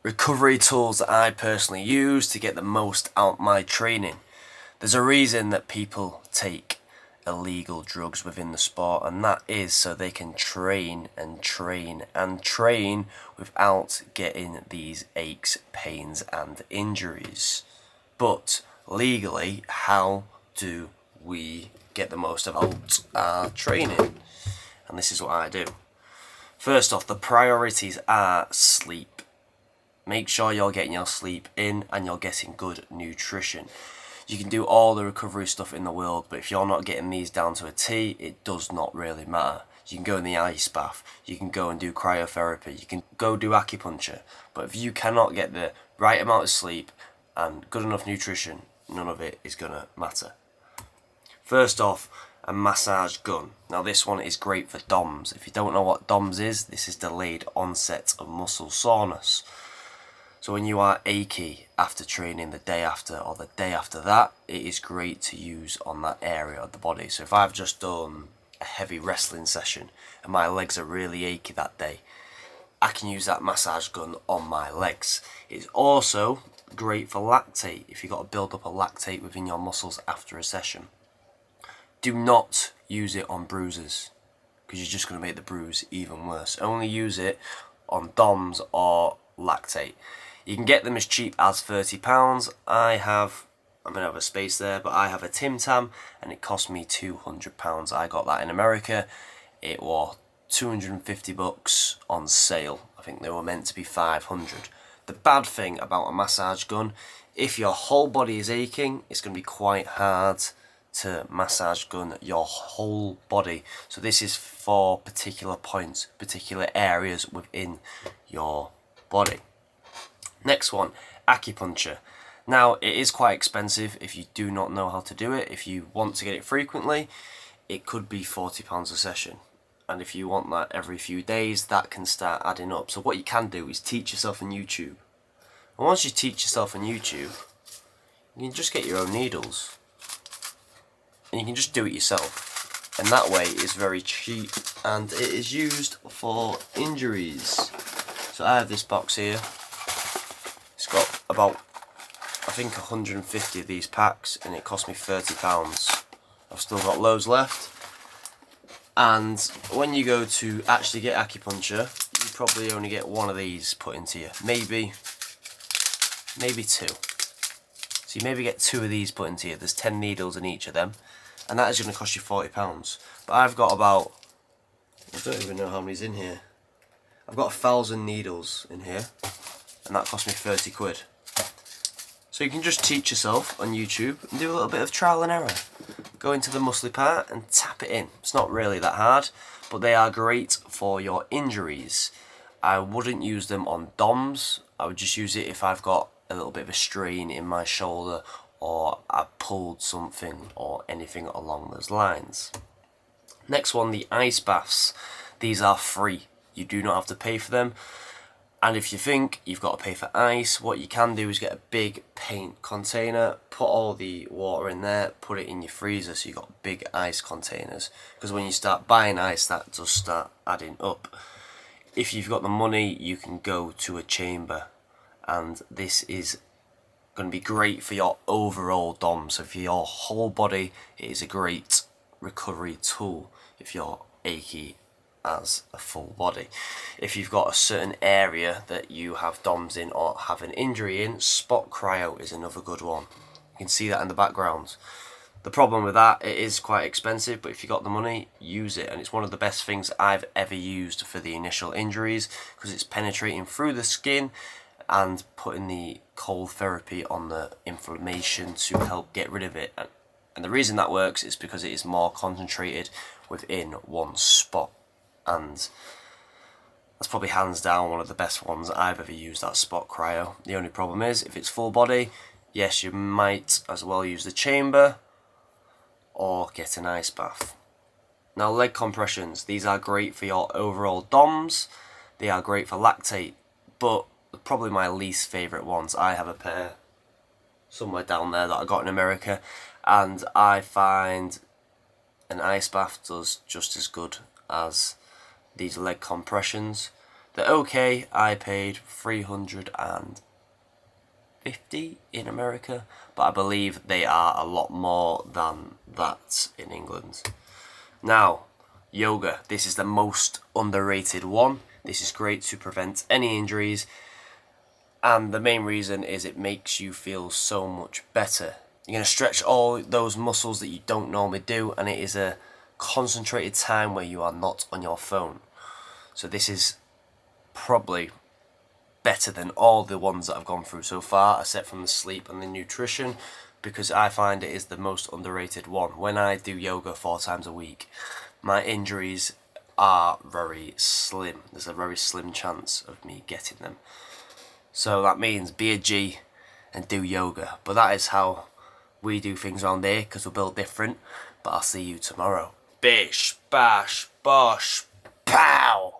recovery tools that I personally use to get the most out my training. There's a reason that people take illegal drugs within the sport, and that is so they can train and train and train without getting these aches, pains and injuries. But legally, how do we get the most out our training? And this is what I do. First off, the priorities are sleep. Make sure you're getting your sleep in and you're getting good nutrition. You can do all the recovery stuff in the world, but if you're not getting these down to a T, it does not really matter. You can go in the ice bath, you can go and do cryotherapy, you can go do acupuncture, but if you cannot get the right amount of sleep and good enough nutrition, none of it is going to matter. First off, a massage gun. Now this one is great for DOMS. If you don't know what DOMS is, this is delayed onset of muscle soreness. So when you are achy after training the day after or the day after that, it is great to use on that area of the body. So if I've just done a heavy wrestling session and my legs are really achy that day, I can use that massage gun on my legs. It's also great for lactate if you've got to build up a lactate within your muscles after a session. Do not use it on bruises because you're just going to make the bruise even worse. Only use it on DOMS or lactate. You can get them as cheap as £30. I'm going to have a space there, but I have a Tim Tam and it cost me £200. I got that in America. It was 250 bucks on sale. I think they were meant to be 500. The bad thing about a massage gun, if your whole body is aching, it's going to be quite hard to massage gun your whole body. So this is for particular points, particular areas within your body. Next one, acupuncture. Now it is quite expensive if you do not know how to do it. If you want to get it frequently, it could be £40 a session. And if you want that every few days, that can start adding up. So what you can do is teach yourself on YouTube. And once you teach yourself on YouTube, you can just get your own needles. And you can just do it yourself. And that way it's very cheap and it is used for injuries. So I have this box here. It's got about, I think, 150 of these packs and it cost me £30. I've still got loads left. And when you go to actually get acupuncture, you probably only get one of these put into you. Maybe two. So you maybe get two of these put into you. There's 10 needles in each of them. And that is going to cost you £40. But I've got about, I don't even know how many's in here. I've got 1,000 needles in here. And that cost me 30 quid. So you can just teach yourself on YouTube and do a little bit of trial and error. Go into the muscly part and tap it in. It's not really that hard, but they are great for your injuries. I wouldn't use them on DOMS. I would just use it if I've got a little bit of a strain in my shoulder or I pulled something or anything along those lines. Next one, the ice baths. These are free. You do not have to pay for them. And if you think you've got to pay for ice, what you can do is get a big paint container, put all the water in there, put it in your freezer so you've got big ice containers. Because when you start buying ice, that does start adding up. If you've got the money, you can go to a chamber. And this is going to be great for your overall DOM. So for your whole body, it is a great recovery tool if you're achy as a full body. If you've got a certain area that you have DOMs in or have an injury in, Spot Cryo is another good one. You can see that in the background. The problem with that, it is quite expensive, but if you got the money, use it. And it's one of the best things I've ever used for the initial injuries because it's penetrating through the skin and putting the cold therapy on the inflammation to help get rid of it. And the reason that works is because it is more concentrated within one spot. And that's probably hands down one of the best ones I've ever used, that Spot Cryo. The only problem is, if it's full body, yes, you might as well use the chamber or get an ice bath. Now, leg compressions. These are great for your overall DOMs. They are great for lactate, but probably my least favourite ones. I have a pair somewhere down there that I got in America, and I find an ice bath does just as good as these leg compressions. They're okay. I paid $350 in America, but I believe they are a lot more than that in England. Now, yoga. This is the most underrated one. This is great to prevent any injuries, and the main reason is it makes you feel so much better. You're going to stretch all those muscles that you don't normally do, and it is a concentrated time where you are not on your phone. So this is probably better than all the ones that I've gone through so far, except from the sleep and the nutrition, because I find it is the most underrated one. When I do yoga 4 times a week, my injuries are very slim. There's a very slim chance of me getting them. So that means be a G and do yoga. But that is how we do things around here, because we're built different. But I'll see you tomorrow. Bish, bash, bosh, pow!